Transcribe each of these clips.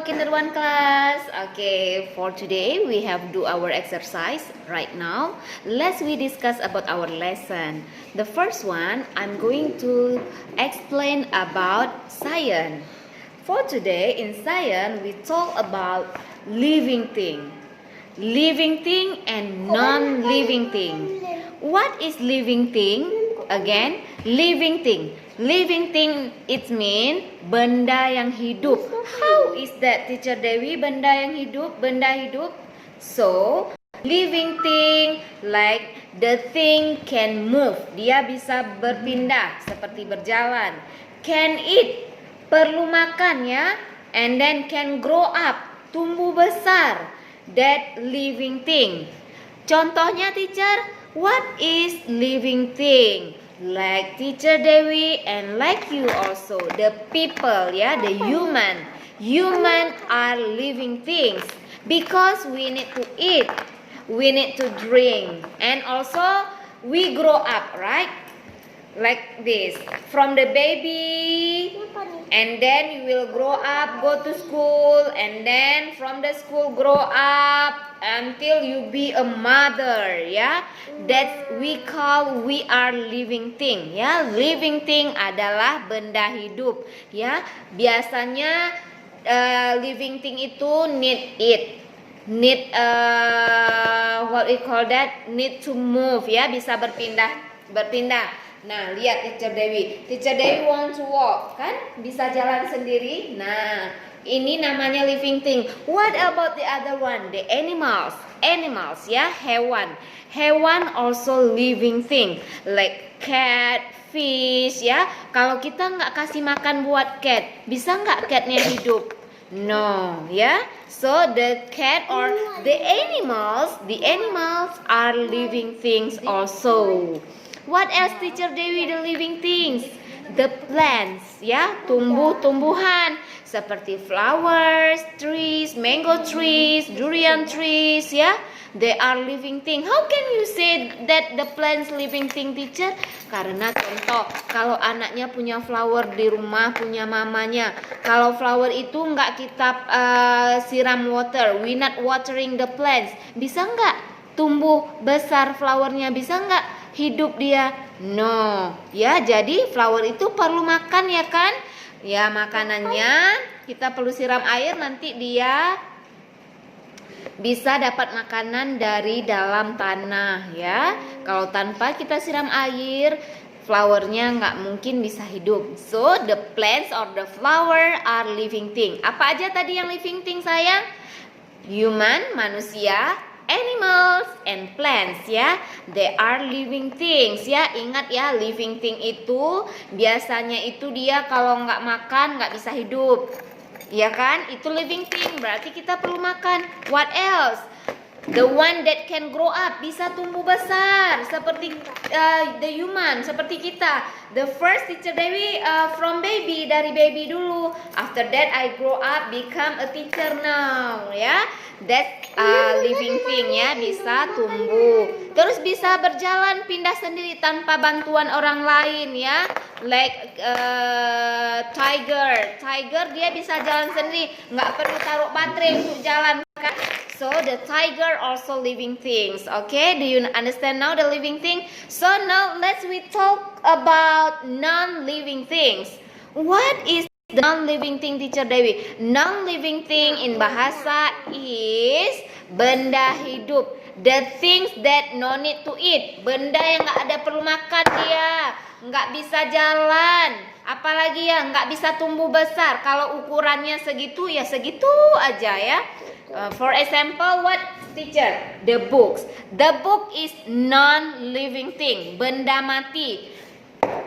Kinder One class. Okay, for today we have do our exercise right now. Let's we discuss about our lesson. The first one, I'm going to explain about science. For today in science, we talk about living thing. Living thing and non-living thing. What is living thing? Again, living thing. Living thing it mean benda yang hidup. How is that, Teacher Dewi? Benda yang hidup, benda hidup. So, living thing like the thing can move. Dia bisa berpindah seperti berjalan. Can eat, perlu makan ya. And then can grow up, tumbuh besar. That living thing. Contohnya, teacher, what is living thing? Like Teacher Dewi and like you also, the people, yeah, the human. Human are living things because we need to eat, we need to drink, and also we grow up, right? Like this, from the baby, and then you will grow up, go to school, and then from the school grow up until you be a mother, yeah. That we call we are living thing, ya. Living thing adalah benda hidup, ya. Biasanya living thing itu need eat, need what we call that, need to move, ya. Bisa berpindah. Nah, lihat Teacher Dewi. Teacher Dewi want to walk, kan? Bisa jalan sendiri. Nah, ini namanya living thing. What about the other one? The animals. Animals, ya, hewan. Hewan also living thing. Like cat, fish, ya. Kalau kita nggak kasih makan buat cat, bisa nggak catnya hidup? No, ya. So the cat or the animals are living things also. What else, Teacher Dewi, the living things? The plants, ya, tumbuh-tumbuhan seperti flowers, trees, mango trees, durian trees, ya. They are living thing. How can you say that the plants living thing, teacher? Karena contoh, kalau anaknya punya flower di rumah, punya mamanya. Kalau flower itu nggak kita siram water, we not watering the plants. Bisa nggak tumbuh besar flowernya? Bisa nggak hidup dia? No, ya. Jadi flower itu perlu makan, ya kan? Ya, makanannya kita perlu siram air, nanti dia bisa dapat makanan dari dalam tanah, ya. Kalau tanpa kita siram air, flowernya nggak mungkin bisa hidup. So the plants or the flower are living thing. Apa aja tadi yang living thing, sayang? Human, manusia, animals and plants, ya. They are living things, ya. Ingat ya, living thing itu biasanya itu dia kalau nggak makan nggak bisa hidup, ya kan? Itu living thing, berarti kita perlu makan. What else? The one that can grow up, bisa tumbuh besar seperti the human, seperti kita. The first, Teacher Dewi, from baby, dari baby dulu. After that I grow up, become a teacher now, ya. That living thing, ya, bisa tumbuh. Terus bisa berjalan, pindah sendiri tanpa bantuan orang lain, ya. Like tiger dia bisa jalan sendiri, nggak perlu taruh baterai untuk jalan, kan? So the tiger also living things. Okay, do you understand now the living thing? So now let's we talk about non-living things. What is the non-living thing, Teacher Dewi? Non-living thing in bahasa is benda hidup. The things that no need to eat. Benda yang nggak ada perlu makan dia, nggak bisa jalan, apalagi ya nggak bisa tumbuh besar. Kalau ukurannya segitu ya segitu aja, ya. For example, what, teacher? The books. The book is non-living thing, benda mati.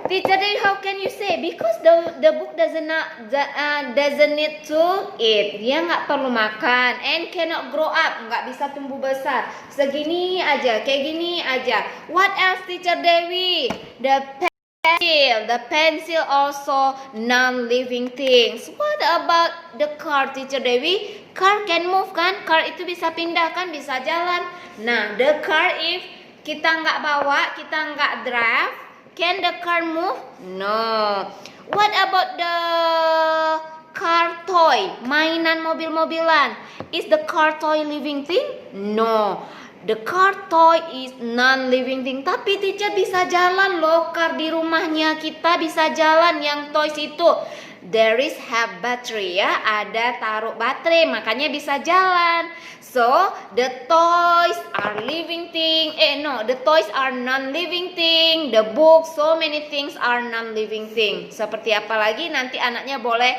Teacher, how can you say? Because the book doesn't need to eat. Dia nggak perlu makan and cannot grow up, nggak bisa tumbuh besar. Segini aja, kayak gini aja. What else, Teacher Dewi? The pencil also non-living things. What about the car, Teacher Dewi? Car can move, kan? Car itu bisa pindah, kan? Bisa jalan. Nah, the car if kita nggak bawa, kita nggak drive, can the car move? No. What about the car toy, mainan mobil-mobilan. Is the car toy living thing? No. The car toy is non-living thing. Tapi teacher bisa jalan loh, car di rumahnya kita bisa jalan yang toys itu. There is have battery ya, ada taruh baterai, makanya bisa jalan. So the toys are living thing. No, the toys are non-living thing. The books, so many things are non-living thing. Seperti apa lagi? Nanti anaknya boleh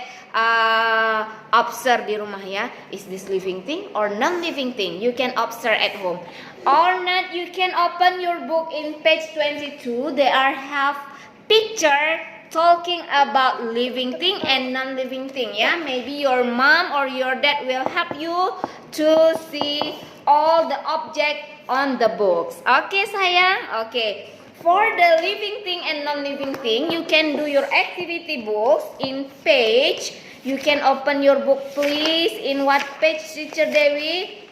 observe di rumah ya. Is this living thing or non-living thing? You can observe at home. Or not, you can open your book in page 22. There are have picture talking about living thing and non-living thing ya. Maybe your mom or your dad will help you to see all the object on the books. Okay sayang? Okay. For the living thing and non-living thing, you can do your activity books in page. You can open your book please. In what page, Teacher Dewi?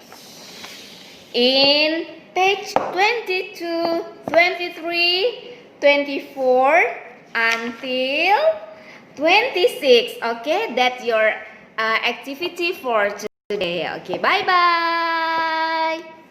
In page 22, 23, 24 until 26. Okay, that's your activity for today. Okay, bye bye.